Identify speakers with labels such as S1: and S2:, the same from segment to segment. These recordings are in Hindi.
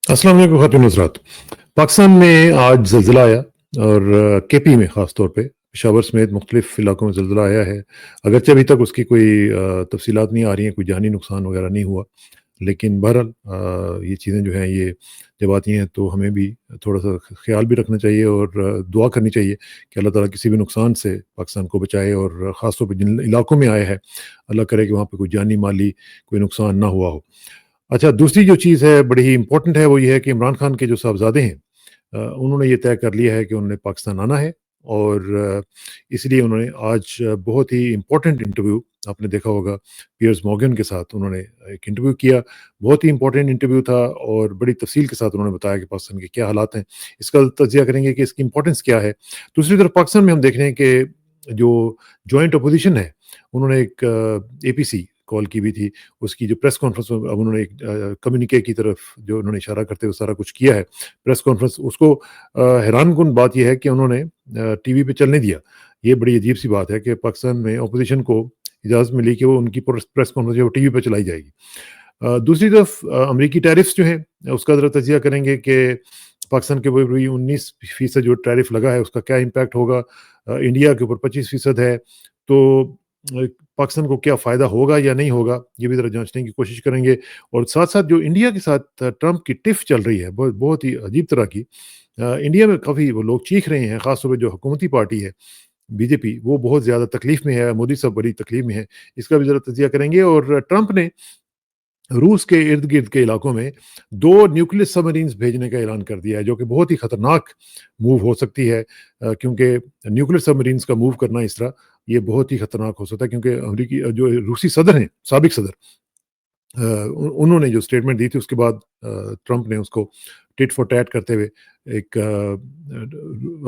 S1: अस्सलाम वालेकुम खातून हज़रात। पाकिस्तान में आज ज़िलज़िला आया और केपी में ख़ास तौर पे पेशावर समेत मुख्तलिफ़ इलाकों में ज़िलज़िला आया है। अगरचे अभी तक उसकी कोई तफ़सीलात नहीं आ रही हैं, कोई जानी नुकसान वग़ैरह नहीं हुआ। लेकिन बहरहाल ये चीज़ें जो हैं ये जब आती हैं तो हमें भी थोड़ा-सा ख़्याल भी रखना चाहिए और दुआ करनी चाहिए कि अल्लाह ताला किसी भी नुकसान से पाकिस्तान को बचाए और ख़ास तौर पे जिन इलाकों में आया है, अल्लाह करे कि वहाँ पे कोई जानी माली कोई नुकसान ना हुआ हो। अच्छा, दूसरी जो चीज़ है बड़ी ही इम्पोर्टेंट है वो ये है कि इमरान खान के जो साहबज़ादे हैं उन्होंने ये तय कर लिया है कि उन्होंने पाकिस्तान आना है और इसलिए उन्होंने आज बहुत ही इम्पोर्टेंट इंटरव्यू आपने देखा होगा पियर्स मॉर्गन के साथ उन्होंने एक इंटरव्यू किया। बहुत ही इम्पोर्टेंट इंटरव्यू था और बड़ी तफ़सील के साथ उन्होंने बताया कि पाकिस्तान के क्या हालात हैं। इसका तज़िया करेंगे कि इसकी इम्पोर्टेंस क्या है। दूसरी तरफ पाकिस्तान में हम देख रहे हैं कि जो जॉइंट अपोज़िशन है, उन्होंने एक एपीसी कॉल की भी थी। उसकी जो प्रेस कॉन्फ्रेंस में अब उन्होंने एक कम्युनिके की तरफ जो उन्होंने इशारा करते हुए सारा कुछ किया है, प्रेस कॉन्फ्रेंस उसको हैरानकुन बात ये है कि उन्होंने टीवी पे चलने दिया। ये बड़ी अजीब-सी बात है कि पाकिस्तान में ऑपोज़िशन को इजाज़त मिली कि वो उनकी प्रेस कॉन्फ्रेंस जो है वो टीवी पे चलाई जाएगी। दूसरी तरफ अमरीकी टैरिफ्स जो हैं उसका ज़रा तज़िया करेंगे कि पाकिस्तान के ऊपर भी 19% जो टैरिफ लगा है उसका क्या इम्पैक्ट होगा? इंडिया के ऊपर 25% है, तो पाकिस्तान को क्या फ़ायदा होगा या नहीं होगा? ये भी ज़रा जाँचने की कोशिश करेंगे और साथ-साथ जो इंडिया के साथ ट्रंप की टिफ़ चल रही है, बहुत बहुत ही अजीब तरह की। इंडिया में काफ़ी वो लोग चीख रहे हैं, ख़ास तौर पे जो हुकूमती पार्टी है, बीजेपी, वो बहुत ज़्यादा तकलीफ़ में है, मोदी साहब बड़ी तकलीफ़ में हैं। इसका भी ज़रा तज़िया करेंगे और ट्रंप ने रूस के इर्द-गिर्द के इलाकों में 2 न्यूक्लियर सबमरीन्स भेजने का ऐलान कर दिया है, जो कि बहुत ही खतरनाक मूव हो सकती है क्योंकि न्यूक्लियर सबमरीन्स का मूव करना इस तरह, ये बहुत ही खतरनाक हो सकता है क्योंकि अमरीकी जो रूसी सदर हैं, साबिक सदर उन्होंने जो स्टेटमेंट दी थी उसके बाद ट्रंप ने उसको टिट फॉर टैट करते हुए एक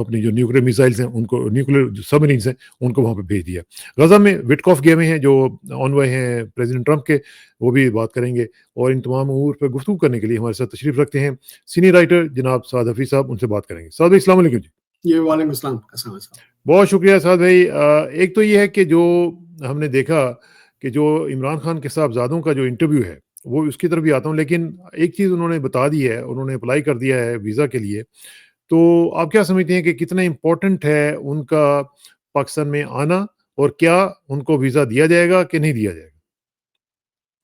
S1: अपनी जो न्यूक्लियर मिसाइल्स हैं उनको न्यूक्लियर जो सबमरीन्स हैं उनको वहाँ पे भेज दिया। गज़ा में विटकॉफ गए हुए हैं जो ऑनवॉय हैं प्रेसिडेंट ट्रंप के, वो भी बात करेंगे और इन तमाम अमूर पे गुफ्तगू करने के लिए हमारे साथ तशरीफ़ रखते हैं सीनियर राइटर जनाब साद हफ़ीज़ साहब, उनसे बात करेंगे। साद भाई अस्सलाम वालेकुम जी।
S2: जी, वालेकुम अस्सलाम। कैसे हैं साहब?
S1: बहुत शुक्रिया साद भाई। एक तो ये है कि जो हमने देखा कि जो इमरान खान के साहबज़ादों का जो इंटरव्यू है, वो उसकी तरफ भी आता हूँ, लेकिन एक चीज़ उन्होंने बता दी है, उन्होंने अप्लाई कर दिया है वीज़ा के लिए। तो आप क्या समझते हैं कि कितना इम्पोर्टेंट है उनका पाकिस्तान में आना और क्या उनको वीज़ा दिया जाएगा कि नहीं दिया जाएगा?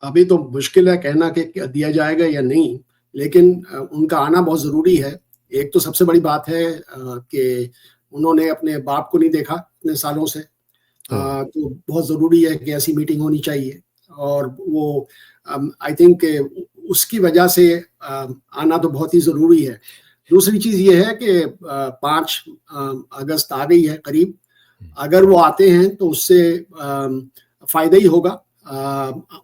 S2: अभी तो मुश्किल है कहना कि क्या दिया जाएगा या नहीं, लेकिन उनका आना बहुत ज़रूरी है। एक तो सबसे बड़ी बात है कि उन्होंने अपने बाप को नहीं देखा इतने सालों से।
S1: हाँ,
S2: तो बहुत ज़रूरी है कि ऐसी मीटिंग होनी चाहिए और वो आई थिंक उसकी वजह से आना तो बहुत ही ज़रूरी है। दूसरी चीज़ ये है कि 5 अगस्त आ गई है करीब। अगर वो आते हैं तो उससे फ़ायदा ही होगा।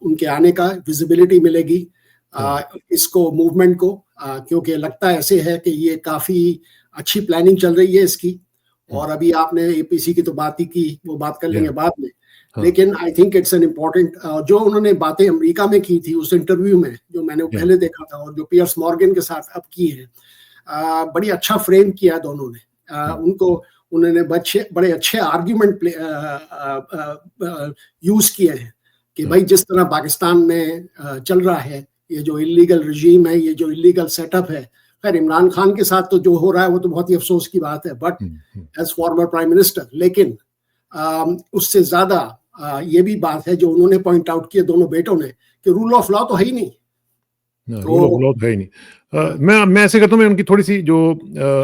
S2: उनके आने का विज़िबिलिटी मिलेगी
S1: हाँ,
S2: इसको मूवमेंट को क्योंकि लगता ऐसे है कि ये काफ़ी अच्छी प्लानिंग चल रही है इसकी
S1: हुँ,
S2: और अभी आपने एपीसी की तो बात ही की, वो बात कर
S1: या
S2: लेंगे बाद में।
S1: हाँ,
S2: लेकिन I think it's an important जो उन्होंने बातें अमेरिका में की थी उस इंटरव्यू में, जो मैंने
S1: या
S2: पहले देखा था और जो पियर्स मॉर्गन के साथ अब की है, बड़ी अच्छा फ्रेम किया दोनों ने।
S1: हुँ,
S2: उनको उन्होंने बड़े अच्छे आर्ग्यूमेंट यूज़ किए हैं कि
S1: हाँ,
S2: भाई जिस तरह पाकिस्तान में चल रहा है, ये जो इल्लीगल रिजीम है, ये जो इल्लीगल सेटअप है, खैर इमरान खान के साथ तो जो हो रहा है वो तो बहुत ही अफ़सोस की बात है, but
S1: hmm, hmm.
S2: As former prime minister लेकिन उससे ज़्यादा ये भी बात है जो उन्होंने पॉइंट आउट किया दोनों बेटों ने कि रूल ऑफ लॉ तो है ही नहीं। तो
S1: रूल ऑफ लॉ तो है ही नहीं। मैं ऐसे करता हूँ, मैं उनकी थोड़ी-सी जो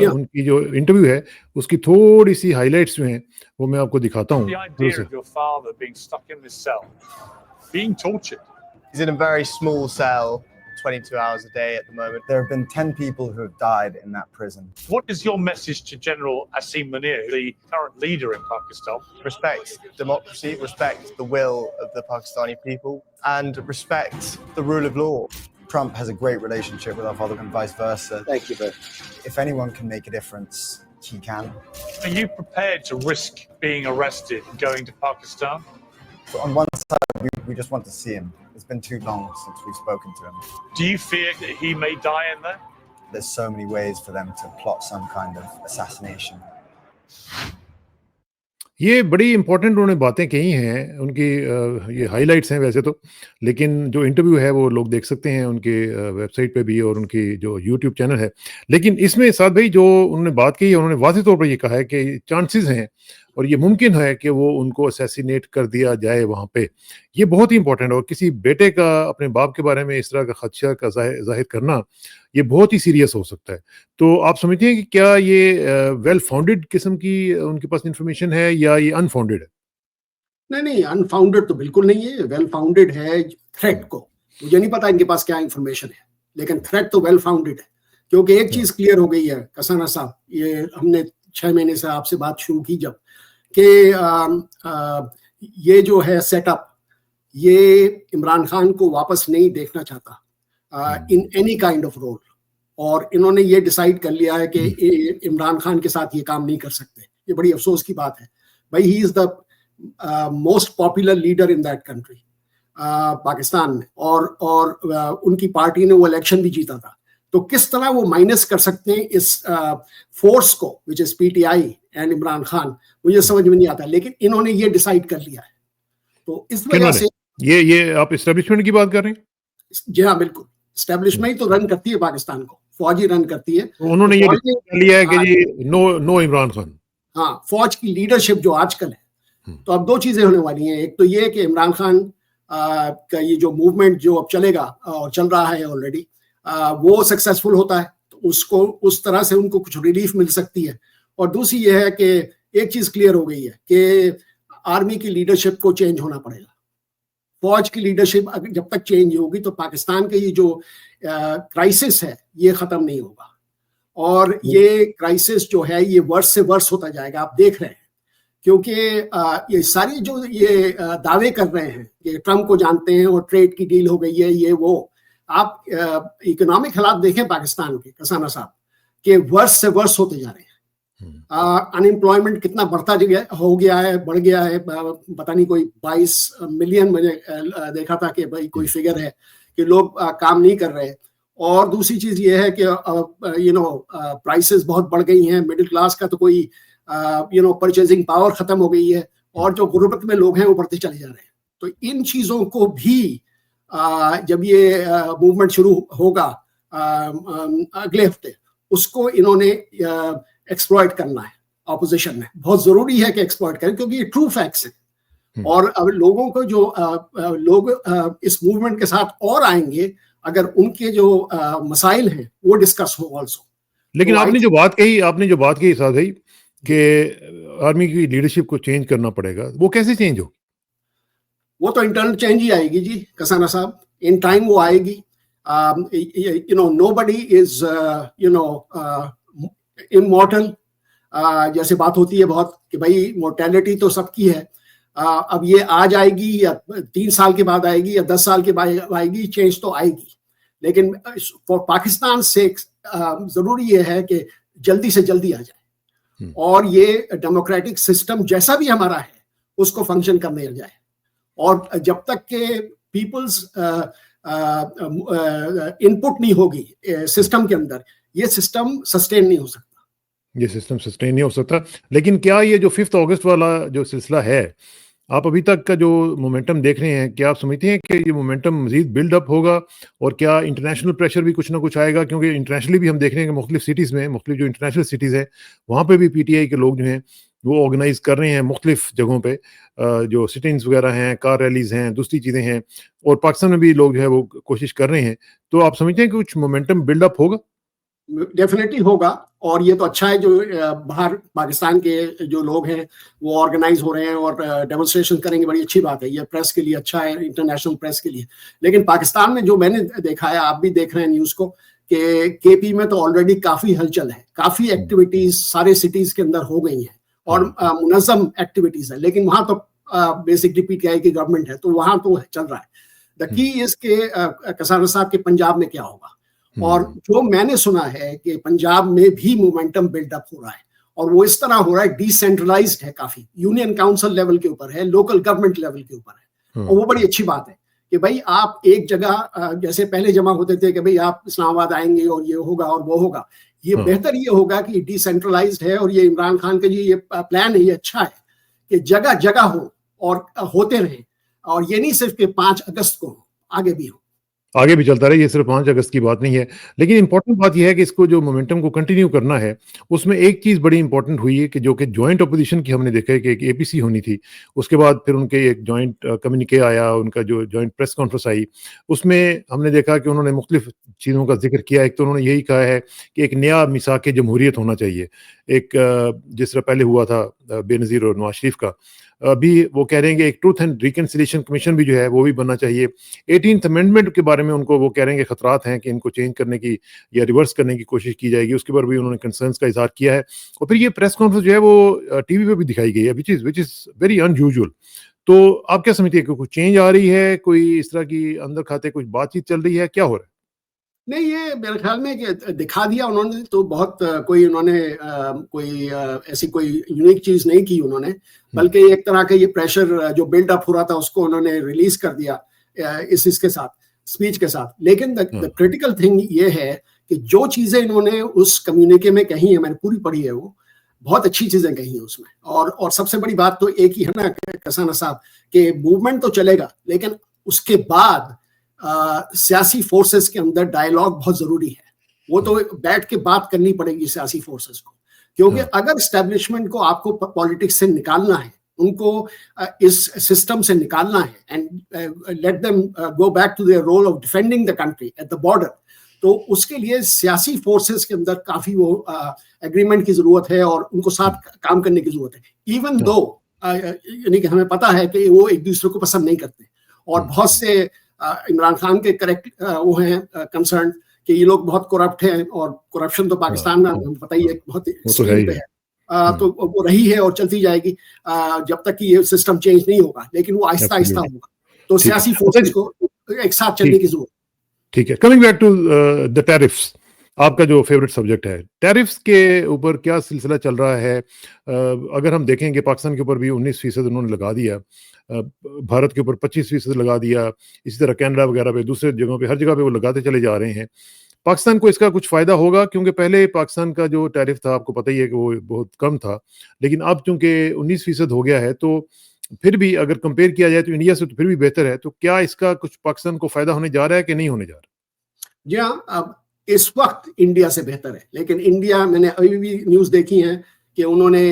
S2: या
S1: उनकी जो इंटरव्यू है, उसकी थोड़ी-सी हाइलाइट्स जो हैं, वो मैं आपको दिखाता हूँ।
S3: The idea of your father being stuck in this cell, being tortured.
S4: He's in a very small cell, 22 hours a day at the moment.
S5: There have been 10 people who have died in that prison.
S3: What is your message to General Asim Munir, the current leader in Pakistan?
S4: Respect democracy, respect the will of the Pakistani people, and respect the rule of law.
S5: Trump has a great relationship with our father and vice versa.
S2: Thank you, Ben.
S5: If anyone can make a difference, he can.
S3: Are you prepared to risk being arrested and going to Pakistan?
S5: So on one side, we just want to see him. It's been too long since we've spoken to him.
S3: Do you fear that he may die in there?
S5: There's so many ways for them to plot some kind of assassination.
S1: ये बड़ी इम्पोर्टेंट उन्होंने बातें कही हैं, उनकी ये हाइलाइट्स हैं वैसे तो, लेकिन जो इंटरव्यू है वो लोग देख सकते हैं उनके वेबसाइट पे भी और उनकी जो यूट्यूब चैनल है। लेकिन इसमें साद भाई जो उन्होंने बात कही है, उन्होंने वाज़ेह तौर पर ये कहा है कि चांसेस हैं और ये मुमकिन है कि वो उनको असैसिनेट कर दिया जाए वहाँ पे। ये बहुत ही इम्पोर्टेंट है और किसी बेटे का अपने बाप के बारे में इस तरह का खदशा का ज़ाहिर करना, ये बहुत ही सीरियस हो सकता है। तो आप समझते हैं कि क्या ये वेल फाउंडेड किस्म की उनके पास इन्फॉर्मेशन है या ये अनफाउंडेड है?
S2: नहीं नहीं, अनफाउंडेड तो बिल्कुल नहीं है, वेल फाउंडेड है थ्रेट को। मुझे नहीं पता इनके पास क्या इंफॉर्मेशन है, लेकिन थ्रेट तो वेल फाउंडेड है। क्योंकि एक चीज क्लियर हो गई है कसाना साहब, ये हमने 6 महीने से आपसे बात शुरू की जब, कि ये जो है सेटअप, ये इमरान खान को वापस नहीं देखना चाहता in any kind of role. और इन्होंने ये डिसाइड कर लिया है कि इमरान खान के साथ ये काम नहीं कर सकते। ये बड़ी अफसोस की बात है भाई। He is the most popular leader in that country, Pakistan में, और उनकी पार्टी ने वो इलेक्शन भी जीता था। तो किस तरह वो माइनस कर सकते हैं इस फोर्स को, which is PTI and Imran Khan, मुझे समझ में नहीं आता। लेकिन इन्होंने ये डिसाइड कर लिया है, तो इस वजह से
S1: ये आप एस्टेब्लिशमेंट की बात कर रहे हैं?
S2: जी हाँ, बिल्कुल। एस्टेब्लिशमेंट ही तो रन करती है पाकिस्तान को, फौज ही रन करती है।
S1: तो उन्होंने ये कर लिया है कि जी नो इमरान खान।
S2: हाँ, फौज की लीडरशिप जो आजकल है, तो अब 2 चीजें होने वाली हैं। एक तो ये कि इमरान खान का ये जो मूवमेंट जो अब चलेगा और चल रहा है ऑलरेडी, वो सक्सेसफुल होता है तो उसको उस तरह से उनको कुछ रिलीफ मिल सकती है। और दूसरी ये है कि एक चीज क्लियर हो गई है कि आर्मी की लीडरशिप को चेंज होना पड़ेगा। फौज की लीडरशिप जब तक चेंज होगी तो पाकिस्तान के ये जो क्राइसिस है ये खत्म नहीं होगा। और ये क्राइसिस जो है ये वर्ष से वर्ष होता जाएगा, आप देख रहे हैं। क्योंकि ये सारी जो ये दावे कर रहे हैं कि ट्रम्प को जानते हैं और ट्रेड की डील हो गई है, ये वो, आप इकोनॉमिक हालात देखें पाकिस्तान के कसाना साहब, कि वर्ष से वर्ष होते जा रहे हैं। अनएम्प्लॉयमेंट कितना बढ़ता हो गया है, बढ़ गया है। पता नहीं कोई 22 मिलियन मैंने देखा था कि भाई कोई फिगर है कि लोग काम नहीं कर रहे। और दूसरी चीज ये है कि प्राइसेस बहुत बढ़ गई हैं। मिडिल क्लास का तो कोई परचेजिंग पावर खत्म हो गई है, और जो गुर्बत में लोग हैं वो बढ़ते चले जा रहे हैं। तो इन चीजों को भी जब ये मूवमेंट शुरू होगा अगले हफ्ते, उसको इन्होंने एक्सप्लॉइट करना है। ऑपोजिशन में बहुत जरूरी है कि एक्सप्लॉइट करें, क्योंकि ये ट्रू फैक्ट्स है। और अब लोगों को जो लोग इस मूवमेंट के साथ और आएंगे अगर उनके जो मसाइल हैं वो डिस्कस हो ऑल्सो।
S1: लेकिन
S2: तो
S1: आपने जो बात कही साथ ही कि आर्मी की लीडरशिप को चेंज करना पड़ेगा, वो कैसे चेंज हो? वो
S2: तो इंटरनल चेंज ही आएगी जी कसाना साहब, इन टाइम वो आएगी। Nobody is immortal. जैसे बात होती है बहुत कि भाई मोर्टेलिटी तो सबकी है। अब ये आज आएगी या 3 साल के बाद आएगी या 10 साल के बाद आएगी, चेंज तो आएगी। लेकिन पाकिस्तान से जरूरी ये है कि जल्दी से जल्दी आ जाए और ये डेमोक्रेटिक सिस्टम जैसा भी हमारा है उसको फंक्शन करने लग जाए। और जब तक के पीपल्स इनपुट नहीं होगी सिस्टम के अंदर, ये सिस्टम सस्टेन नहीं हो सकता।
S1: लेकिन क्या ये जो 5 अगस्त वाला जो सिलसिला है, आप अभी तक का जो मोमेंटम देख रहे हैं, क्या आप समझते हैं कि ये मोमेंटम मजीद बिल्डअप होगा? और क्या इंटरनेशनल प्रेशर भी कुछ ना कुछ आएगा? क्योंकि इंटरनेशनली भी हम देख रहे हैं कि मुख्तलिफ सिटीज़ में, मुख्तलिफ जो इंटरनेशनल सिटीज़ हैं, वहाँ पे भी पीटीआई के लोग जो हैं वो ऑर्गेनाइज कर रहे हैं मुख्तलिफ जगहों पे, जो सिटिंग्स वगैरह हैं, कार रैलीज हैं, दूसरी चीज़ें हैं, और पाकिस्तान में भी लोग जो है वो कोशिश कर रहे हैं। तो आप समझते हैं कि कुछ मोमेंटम बिल्डअप होगा?
S2: डेफिनेटली होगा। और ये तो अच्छा है जो बाहर पाकिस्तान के जो लोग हैं वो ऑर्गेनाइज हो रहे हैं और डेमोन्स्ट्रेशन करेंगे, बड़ी अच्छी बात है। ये प्रेस के लिए अच्छा है, इंटरनेशनल प्रेस के लिए। लेकिन पाकिस्तान में जो मैंने देखा है, आप भी देख रहे हैं न्यूज़ को, कि केपी में तो ऑलरेडी काफ़ी हलचल है, काफ़ी एक्टिविटीज़ सारे सिटीज़ के अंदर हो गई हैं और मुनज़्ज़म एक्टिविटीज़ है। लेकिन वहाँ तो बेसिकली पीटीआई की गवर्नमेंट है, तो वहाँ तो चल रहा है। द की इसके कसाना साहब के पंजाब में क्या होगा। और जो मैंने सुना है कि पंजाब में भी मोमेंटम बिल्डअप हो रहा है, और वो इस तरह हो रहा है, डिसेंट्रलाइज्ड है, काफी यूनियन काउंसिल लेवल के ऊपर है, लोकल गवर्नमेंट लेवल के ऊपर है। और वो बड़ी अच्छी बात है कि भाई आप एक जगह, जैसे पहले जमा होते थे कि भाई आप इस्लामाबाद आएंगे और ये होगा और वो होगा, ये बेहतर ये होगा कि डिसेंट्रलाइज्ड है। और ये इमरान खान का जी ये प्लान है, ये अच्छा है कि जगह जगह हो और होते रहे, और ये नहीं सिर्फ कि 5 अगस्त को हो, आगे भी हो।
S1: आगे भी चलता रहे, ये सिर्फ 5 अगस्त की बात नहीं है। लेकिन इम्पोर्टेंट बात ये है कि इसको जो मोमेंटम को कंटिन्यू करना है, उसमें एक चीज़ बड़ी इम्पोर्टेंट हुई है कि जो कि जॉइंट अपोजिशन की हमने देखा है कि एक एपीसी होनी थी, उसके बाद फिर उनके एक जॉइंट कम्युनिके आया, उनका जो जॉइंट प्रेस कॉन्फ्रेंस आई, उसमें हमने देखा कि उन्होंने मुख्तलिफ चीज़ों का जिक्र किया। एक तो उन्होंने यही कहा है कि एक नया मिसाक जमहूरियत होना चाहिए, एक जिस तरह पहले हुआ था बेनज़ीर और नवाज शरीफ का। अभी वो कह रहे हैं कि एक ट्रूथ एंड रिकंसिलिएशन कमीशन भी जो है वो भी बनना चाहिए। 18th अमेंडमेंट के बारे में उनको वो कह रहे हैं कि खतरात हैं कि इनको चेंज करने की या रिवर्स करने की कोशिश की जाएगी, उसके ऊपर भी उन्होंने कंसर्न्स का इज़हार किया है। और फिर ये प्रेस कॉन्फ्रेंस जो है वो टीवी पे भी दिखाई गई है, विच इज़ वेरी अनयूजुअल। तो आप क्या समझते हैं कि कोई चेंज आ रही है, कोई इस तरह की अंदर खाते कुछ बातचीत चल रही है, क्या हो रहा है?
S2: नहीं, ये मेरे ख्याल में कि दिखा दिया उन्होंने तो बहुत, कोई उन्होंने कोई ऐसी कोई यूनिक चीज नहीं की उन्होंने, बल्कि एक तरह का ये प्रेशर जो बिल्ड अप हो रहा था उसको उन्होंने रिलीज कर दिया इसके साथ, स्पीच के साथ। लेकिन द क्रिटिकल थिंग ये है कि जो चीजें इन्होंने उस कम्युनिके में कही है, मैंने पूरी पढ़ी है, वो बहुत अच्छी चीजें कही है उसमें। और सबसे बड़ी बात तो एक ही है ना कसाना साहब, कि मूवमेंट तो चलेगा, लेकिन उसके बाद सियासी फोर्सेस के अंदर डायलॉग बहुत जरूरी है। वो तो बैठ के बात करनी पड़ेगी सियासी फोर्सेस को, क्योंकि अगर एस्टेब्लिशमेंट को आपको पॉलिटिक्स से निकालना है, उनको इस सिस्टम से निकालना है, and let them go back to their role of defending the country at the border, तो उसके लिए सियासी फोर्सेस के अंदर काफी वो एग्रीमेंट की जरूरत है और उनको साथ काम करने की जरूरत है। इवन दो यानी कि हमें पता है कि वो एक दूसरे को पसंद नहीं करते, और बहुत से इमरान खान के करेक्ट वो हैं कंसर्न कि ये लोग बहुत करप्ट हैं, और करप्शन तो पाकिस्तान में हमें पता ही है बहुत एक्सट्रीम पे है। तो वो रही है और चलती जाएगी जब तक कि ये सिस्टम चेंज नहीं होगा, लेकिन वो आहिस्ता आहिस्ता होगा। तो सियासी फोर्सेस को एक साथ चलने की जरूरत।
S1: ठीक है, coming back to the tariffs, आपका जो फेवरेट सब्जेक्ट है, टैरिफ्स के ऊपर क्या सिलसिला चल रहा है? अगर हम देखेंगे पाकिस्तान के ऊपर भी 19% उन्होंने लगा दिया, भारत के ऊपर 25% लगा दिया, इसी तरह कनाडा वगैरह पे, दूसरे जगहों पे, हर जगह पे वो लगाते चले जा रहे हैं। पाकिस्तान को इसका कुछ फ़ायदा होगा? क्योंकि पहले पाकिस्तान का जो टैरिफ था आपको पता ही है कि वो बहुत कम था, लेकिन अब चूंकि 19% हो गया है, तो फिर भी अगर कंपेयर किया जाए तो इंडिया से तो फिर भी बेहतर है। तो क्या इसका कुछ पाकिस्तान को फ़ायदा होने जा रहा है कि नहीं होने जा रहा?
S2: जी हाँ, अब इस वक्त इंडिया से बेहतर है, लेकिन इंडिया, मैंने अभी भी न्यूज़ देखी है कि उन्होंने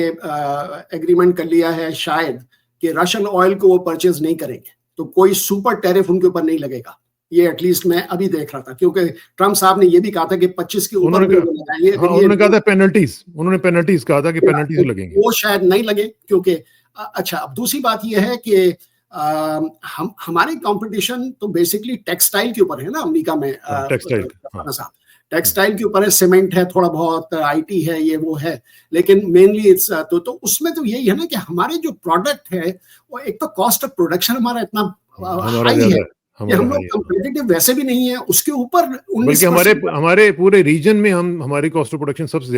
S2: एग्रीमेंट कर लिया है शायद कि रशियन ऑयल को वो परचेज नहीं करेंगे, तो कोई सुपर टैरिफ उनके ऊपर नहीं लगेगा। ये एटलीस्ट मैं अभी देख रहा था, क्योंकि ट्रम्प साहब ने ये भी कहा था कि 25 के ऊपर
S1: उन्होंने कहा था पेनल्टीज, उन्होंने पेनल्टीज कहा था कि पेनल्टीज लगेंगे,
S2: वो शायद नहीं लगे, क्योंकि अच्छा, अब दूसरी बात ये है कि हमारे कंपटीशन तो बेसिकली टेक्सटाइल के ऊपर है ना अमेरिका में, टेक्सटाइल के ऊपर है, सीमेंट है, थोड़ा बहुत आईटी है, ये वो है, लेकिन मेनली इट्स तो उसमें तो यही है ना कि हमारे जो प्रोडक्ट है वो एक तो कॉस्ट ऑफ प्रोडक्शन हमारा इतना हाई है, हम लोग कंपीटिटिव वैसे भी नहीं है, उसके ऊपर
S1: बल्कि हमारे पूरे रीजन में हमारी कॉस्ट ऑफ प्रोडक्शन सबसे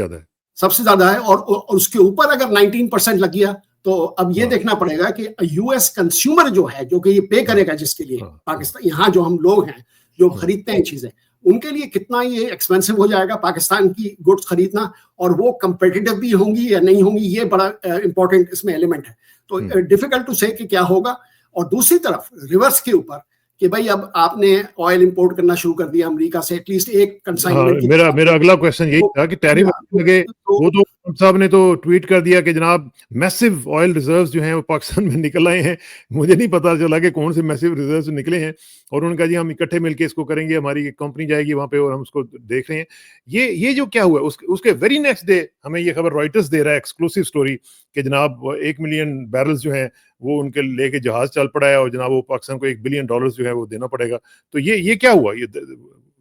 S1: ज्यादा है, और उसके ऊपर अगर 19% लग गया तो अब ये देखना पड़ेगा कि यूएस कंज्यूमर जो है, जो कि ये पे करेगा, जिसके लिए पाकिस्तान, यहाँ जो हम लोग हैं जो खरीदते हैं चीजें, उनके लिए कितना ये एक्सपेंसिव हो जाएगा पाकिस्तान की गुड्स खरीदना, और वो कंपेटिटिव भी होंगी या नहीं होंगी, ये बड़ा इंपॉर्टेंट इसमें एलिमेंट है। तो डिफिकल्ट टू से कि क्या होगा। और दूसरी तरफ रिवर्स के ऊपर कि भाई अब आपने ऑयल इंपोर्ट करना शुरू कर दिया अमेरिका से, एटलीस्ट एक कंसाइनमेंट। मेरा अगला क्वेश्चन यही था कि टैरिफ लगे, वो तो ट्रम्प साहब ने तो ट्वीट कर दिया कि जनाब मैसिव ऑयल रिजर्व्स जो हैं वो पाकिस्तान में निकल आए हैं। मुझे नहीं पता चला कि कौन से मैसिव रिजर्व्स निकले हैं, और उन्होंने कहा जी हम इकट्ठे मिलकर इसको करेंगे, हमारी कंपनी जाएगी वहां पे और हम उसको देख रहे हैं। ये जो क्या हुआ, उसके वेरी नेक्स्ट डे हमें ये खबर रॉयटर्स दे रहा है, एक्सक्लूसिव स्टोरी, कि जनाब 1 मिलियन बैरल्स जो हैं वो उनके लेके जहाज चल पड़ा है, और जनाब वो पाकिस्तान को $1 बिलियन जो है वो देना पड़ेगा। तो ये क्या हुआ? ये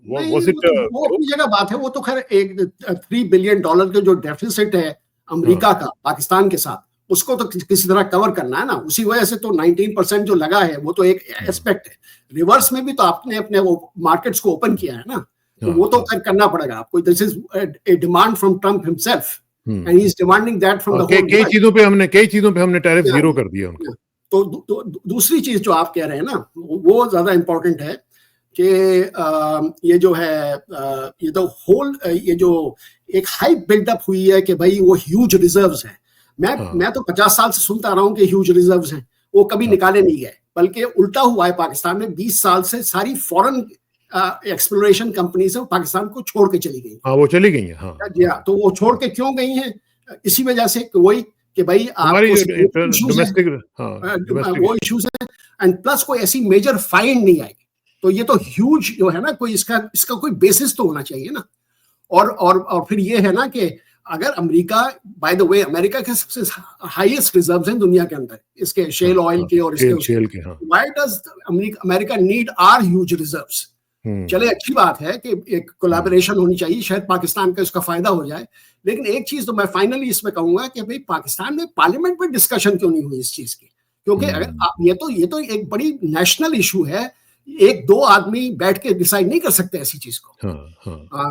S2: वो अपनी जगह बात है, वो तो खैर एक $3 बिलियन का जो डेफिसिट है अमेरिका का पाकिस्तान के साथ, उसको तो किसी तरह कवर करना है ना, उसी वजह से तो 19% जो लगा है वो तो एक एस्पेक्ट है। रिवर्स में भी तो आपने अपने वो मार्केट्स को ओपन किया है ना, तो वो तो करना पड़ेगा आपको। This is a demand from Trump himself, and he is demanding that from the whole.
S1: कई चीजों पे हमने टैरिफ जीरो कर दिया उनको।
S2: तो दूसरी चीज जो आप कह रहे हैं ना, वो ज्यादा इंपॉर्टेंट है कि ये जो है ये तो होल, ये जो एक हाइप बिल्डअप हुई है कि भाई वो ह्यूज रिजर्व्स हैं, मैं तो 50 साल से सुनता रहा हूं कि ह्यूज रिजर्व्स हैं, वो कभी निकाले नहीं गए, बल्कि उल्टा हुआ है। पाकिस्तान में 20 साल से सारी फॉरेन एक्सप्लोरेशन कंपनी से पाकिस्तान को छोड़ के चली गई।
S1: हाँ, वो चली गई है। हाँ
S2: जी हाँ, तो वो छोड़ के क्यों गई हैं? इसी वजह से वही कि भाई
S1: हमारी
S2: आपको
S1: डोमेस्टिक
S2: वो इश्यूज हैं, एंड प्लस कोई ऐसी मेजर फाइन नहीं आएगी। तो ये तो ह्यूज जो है ना, कोई इसका कोई बेसिस तो होना चाहिए ना। और फिर ये है ना कि अगर America, by the way America के सबसे हाईएस्ट रिजर्व्स हैं दुनिया के अंदर, इसके शेल ऑयल के और इसके, why does America need our huge reserves? चले, अच्छी बात है कि एक कोलैबोरेशन होनी चाहिए, शायद पाकिस्तान का इसका फायदा हो जाए। लेकिन एक चीज तो मैं फाइनली इसमें कहूंगा कि भाई पाकिस्तान में पार्लियामेंट में डिस्कशन क्यों नहीं हुई इस चीज की? क्योंकि अगर ये तो एक बड़ी नेशनल इशू है, एक दो आदमी बैठ के डिसाइड नहीं कर सकते ऐसी चीज को।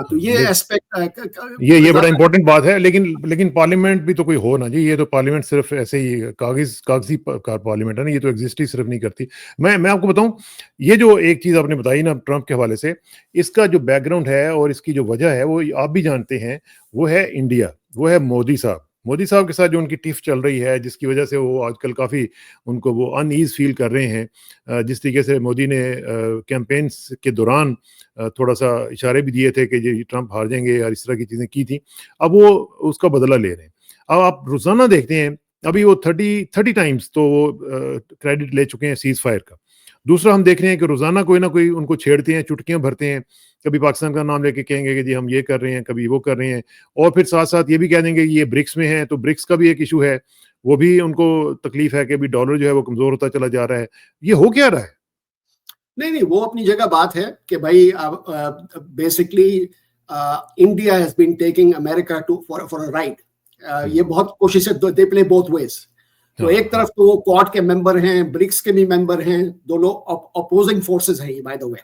S2: तो ये एस्पेक्ट,
S1: ये बड़ा इंपॉर्टेंट बात है। लेकिन पार्लियामेंट भी तो कोई हो ना जी। ये तो पार्लियामेंट सिर्फ ऐसे ही कागजी पार्लियामेंट है ना, ये तो एग्जिस्ट ही सिर्फ नहीं करती। मैं आपको बताऊं, ये जो एक चीज आपने बताई ना ट्रंप के हवाले से, इसका जो बैकग्राउंड है और इसकी जो वजह है वो आप भी जानते हैं, वो है इंडिया, वो है मोदी साहब के साथ जो उनकी टिफ चल रही है, जिसकी वजह से वो आजकल काफ़ी उनको वो अनईज फील कर रहे हैं। जिस तरीके से मोदी ने कैंपेन्स के दौरान थोड़ा सा इशारे भी दिए थे कि ये ट्रंप हार जाएंगे और इस तरह की चीज़ें की थी, अब वो उसका बदला ले रहे हैं। अब आप रोज़ाना देखते हैं, अभी वो 30 टाइम्स तो वो क्रेडिट ले चुके हैं सीज फायर का। दूसरा हम देख रहे हैं कि रोज़ाना कोई ना कोई उनको छेड़ते हैं, चुटकियाँ भरते हैं, कभी पाकिस्तान का नाम लेके कहेंगे कि जी हम ये कर रहे हैं, कभी वो कर रहे हैं, और फिर साथ साथ ये भी कह देंगे कि ये ब्रिक्स में है, तो ब्रिक्स का भी एक इशू है, वो भी उनको तकलीफ है कि अभी डॉलर जो है वो कमजोर होता चला जा रहा है। ये हो क्या रहा है?
S2: नहीं, वो अपनी जगह बात है कि भाई basically India has been taking America too for a ride. ये बहुत कोशिशें, दे प्ले बोथ वेज। तो एक तरफ तो वो क्वाड के मेंबर हैं, ब्रिक्स के भी मेंबर हैं, दोनों अपोजिंग फोर्सेस हैं बाय द वे,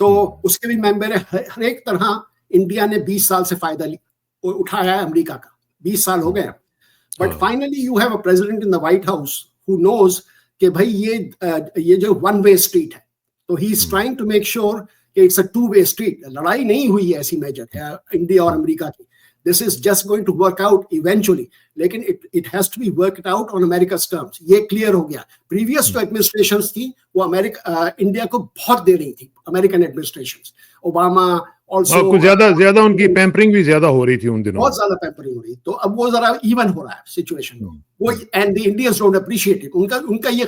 S2: तो उसके भी मेंबर है। हर एक तरह इंडिया ने 20 साल से फायदा उठाया है अमेरिका का, 20 साल हो गए। But finally you have a president in the White House who knows कि भाई ये जो वन वे स्ट्रीट है, तो he is trying to make sure कि it's a two way street. लड़ाई नहीं हुई है ऐसी मेजर इंडिया और अमेरिका की। This is just going to work out eventually, लेकिन it has to be worked out on America's terms. ये क्लियर हो गया। प्रीवियस जो एडमिनिस्ट्रेशंस थी वो इंडिया को बहुत दे रही थी, अमेरिकन एडमिनिस्ट्रेशंस, ओबामा ऑल्सो,
S1: कुछ ज्यादा उनकी पैम्परिंग भी ज्यादा हो रही थी उन दिनों,
S2: बहुत ज्यादा पैम्परिंग हो रही। तो अब वो जरा इवन हो रहा है सिचुएशन वो, and the Indians don't appreciate it. उनका ये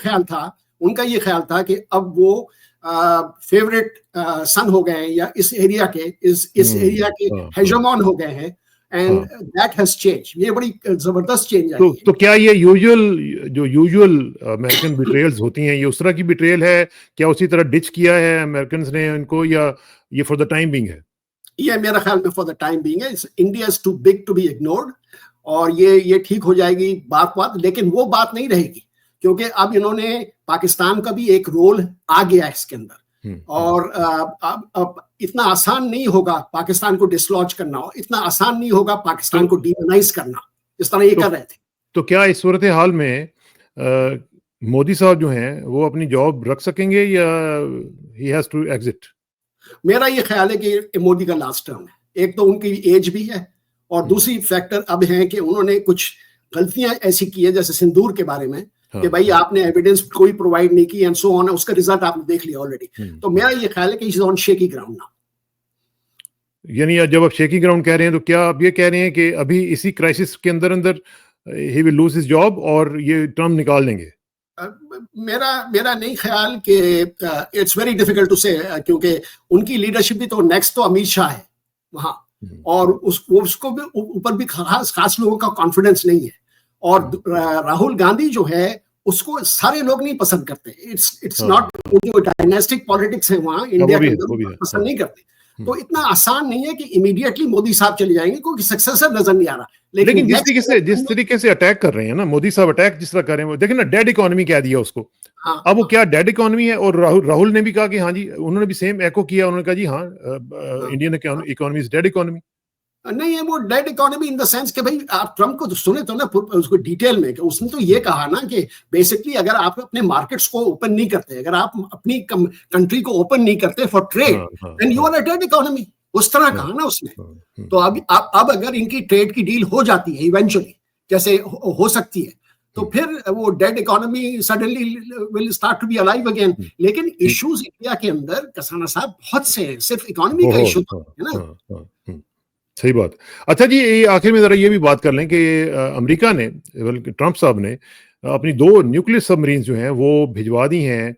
S2: ख्याल था कि अब वो फेवरेट सन हो गए हैं, या इस एरिया के हेजेमॉन हो गए हैं, and that has changed. ये बड़ी जबरदस्त चेंज आई है।
S1: तो क्या ये यूजुअल अमेरिकन बिट्रेयल्स होती हैं, ये उस तरह की बिट्रेयल है क्या? उसी तरह डिच किया है अमेरिकन्स ने इनको, या ये फॉर द टाइम बीइंग है?
S2: ये मेरा ख्याल में फॉर द टाइम बीइंग है। India is too big to be ignored, और ये ठीक हो जाएगी बात, लेकिन वो बात नहीं रहेगी, क्योंकि अब इन्होंने पाकिस्तान का भी एक रोल आ गया है इसके अंदर। और अब इतना आसान नहीं होगा पाकिस्तान को डिसलॉज करना, इतना आसान नहीं होगा पाकिस्तान को डीमोनाइज करना, इस तरह ये कर रहे थे। तो
S1: क्या इस सूरत हाल में मोदी साहब जो हैं वो अपनी जॉब रख सकेंगे, या ही हैज टू एग्जिट?
S2: मेरा ये ख्याल है कि मोदी का लास्ट टर्म है। एक तो उनकी एज भी है, और दूसरी फैक्टर अब है कि उन्होंने कुछ गलतियां ऐसी की है, जैसे सिंदूर के बारे में, कि भाई आपने एविडेंस कोई प्रोवाइड नहीं की, एंड सो ऑन, उसका रिजल्ट आपने देख लिया ऑलरेडी। तो मेरा ये ख्याल है कि is on shaky ground now.
S1: यानी जब आप शेकी ग्राउंड कह रहे हैं, तो क्या आप ये कह रहे हैं कि अभी इसी क्राइसिस के अंदर he will lose his job और ये ट्रम्प निकाल देंगे?
S2: मेरा नहीं ख्याल कि इट्स वेरी डिफिकल्ट टू से, क्योंकि उनकी लीडरशिप भी तो नेक्स्ट तो अमित शाह है वहां, और उसको भी ऊपर भी खास लोगों का कॉन्फिडेंस नहीं है। और राहुल गांधी जो है उसको सारे लोग नहीं पसंद करते। इट्स नॉट, जो डायनेस्टिक पॉलिटिक्स है वहां इंडिया के अंदर पसंद नहीं करते। तो इतना आसान नहीं है कि इमीडिएटली मोदी साहब चले जाएंगे, क्योंकि सक्सेसर नजर नहीं आ रहा।
S1: लेकिन जिस तरीके से अटैक कर रहे हैं ना मोदी साहब, अटैक जिस तरह कर रहे हैं, देखिए ना, डेड इकोनॉमी कह दिया उसको। अब वो क्या डेड इकोनॉमी है? और राहुल ने भी कहा कि हाँ जी, उन्होंने भी सेम एको किया, उन्होंने कहा जी हाँ, Indian economy is dead economy.
S2: नहीं है वो dead economy in the sense कि भाई आप ट्रम्प को तो सुने तो ना उसको डिटेल में, कि उसने तो ये कहा ना कि बेसिकली अगर आप अपने मार्केट्स को ओपन नहीं करते, अगर आप अपनी कंट्री को ओपन नहीं करते for trade, then you are a dead economy, उस तरह कहा ना उसने। तो अब अगर इनकी ट्रेड की डील हो जाती है इवेंचुअली, जैसे हो सकती है, तो फिर वो dead economy suddenly will start to be alive again. लेकिन इश्यूज इंडिया के अंदर कसाना साहब बहुत से हैं, सिर्फ इकोनॉमी का इशू है ना।
S1: सही बात। अच्छा जी, ये आखिर में जरा ये भी बात कर लें कि अमेरिका ने, बल्कि ट्रंप साहब ने अपनी 2 न्यूक्लियर सबमरीन जो हैं वो भिजवा दी हैं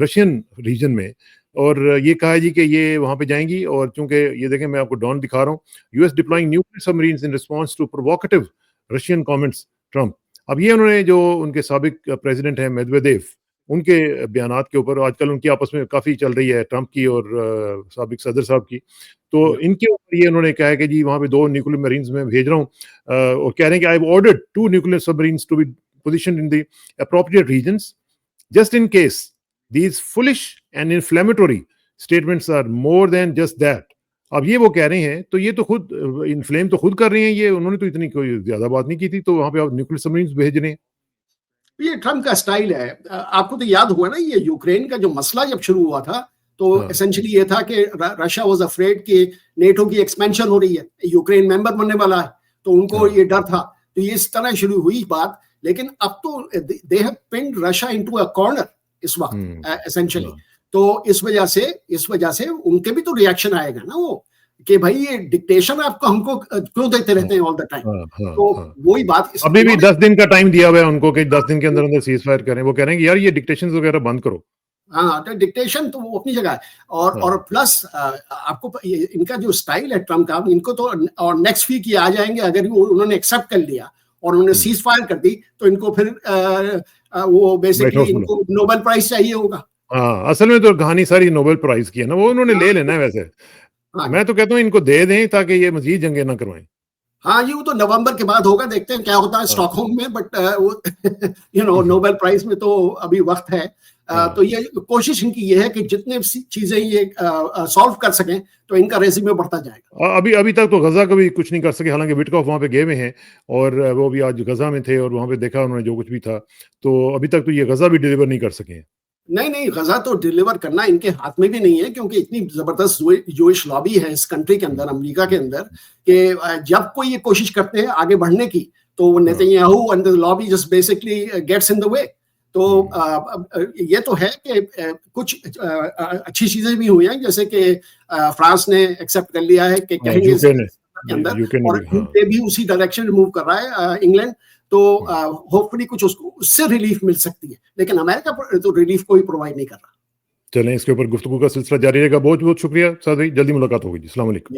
S1: रशियन रीजन में, और ये कहा है जी कि ये वहां पे जाएंगी। और चूंकि ये देखें, मैं आपको डॉन दिखा रहा हूँ, US deploying nuclear submarines in response to provocative Russian comments Trump. अब ये उन्होंने, जो उनके साबिक प्रेसिडेंट हैं मेदवेदेव, उनके बयानात के ऊपर आजकल उनकी आपस में काफ़ी चल रही है, ट्रंप की और साबिक सदर साहब की, तो इनके ऊपर ये उन्होंने कहा है कि जी वहाँ पे 2 न्यूक्लियर मरीन्स में भेज रहा हूँ, और कह रहे हैं कि I have ordered 2 nuclear submarines to be positioned in the appropriate regions just in case these foolish and inflammatory statements are more than just that। अब ये वो कह रहे हैं, तो ये तो खुद इन्फ्लेम तो खुद कर रहे हैं, ये उन्होंने तो इतनी कोई ज्यादा बात नहीं की थी, तो वहां पे आप न्यूक्लियर सबमरीन्स भेज रहे हैं।
S2: ये ट्रम्प का स्टाइल है। आपको तो याद हुआ ना, ये यूक्रेन का जो मसला जब शुरू हुआ था, तो एसेंशियली ये था कि रशिया वाज अफ्रेड कि नेटो की एक्सपेंशन हो रही है, यूक्रेन मेंबर बनने वाला है, तो उनको ये डर था, तो ये इस तरह शुरू हुई बात। लेकिन अब तो they have pinned Russia into a corner इस वक्त एसेंशियली। तो इस वजह से उनके भी तो रिएक्शन आएगा ना, वो कि भाई ये डिक्टेशन आपको हमको क्यों देते रहते हैं ऑल द टाइम। तो वही बात,
S1: अभी भी 10 दिन का टाइम दिया हुआ है उनको कि 10 दिन के अंदर अंदर सीज फायर करें। वो कह रहे हैं कि यार ये डिक्टेशन वगैरह बंद करो।
S2: हाँ, तो डिक्टेशन तो वो अपनी जगह है, और प्लस आपको इनका जो स्टाइल है ट्रम्प का, इनको तो और नेक्स्ट वीक ये आ जाएंगे, अगर उन्होंने एक्सेप्ट कर लिया और उन्होंने सीज फायर कर दी, तो इनको फिर वो बेसिकली इनको नोबेल प्राइज चाहिए होगा।
S1: हाँ, असल में तो कहानी सारी नोबेल प्राइज की है ना, वो उन्होंने ले लेना है वैसे। मैं तो कहता हूँ इनको दे दें ताकि ये मजीद जंगे ना करवाएं।
S2: हाँ, ये तो नवंबर के बाद होगा, देखते हैं क्या होता है स्टॉकहोम में, बट वो नोबेल प्राइज में तो अभी वक्त है। तो ये कोशिश इनकी ये है कि जितने चीजें ये सॉल्व कर सकें, तो इनका रेज्यूमे बढ़ता जाएगा।
S1: अभी तक तो गजा का भी कुछ नहीं कर सके, हालांकि विटकॉफ वहां पे गए हुए हैं और वो भी आज गजा में थे और वहां पे देखा उन्होंने जो कुछ भी था, तो अभी तक तो ये गजा भी डिलीवर नहीं कर सके हैं।
S2: नहीं, गजा तो डिलीवर करना इनके हाथ में भी नहीं है, क्योंकि इतनी जबरदस्त जूइश लॉबी है इस कंट्री के अंदर, अमेरिका के अंदर, कि जब कोई ये कोशिश करते हैं आगे बढ़ने की, तो Netanyahu and the lobby just basically gets in the way. तो ये तो है कि कुछ अच्छी चीजें भी हुई हैं, जैसे कि फ्रांस ने एक्सेप्ट कर लिया है कि कहेंगे के अंदर, और यूके भी उसी डायरेक्शन मूव कर रहा है, इंग्लैंड। तो होपफुली कुछ उससे रिलीफ मिल सकती है, लेकिन अमेरिका तो रिलीफ कोई प्रोवाइड नहीं कर रहा।
S1: चलें, इसके ऊपर गुफ्तगू का सिलसिला जारी रहेगा। बहुत बहुत शुक्रिया सादी, जल्दी मुलाकात होगी जी। अस्सलाम वालेकुम।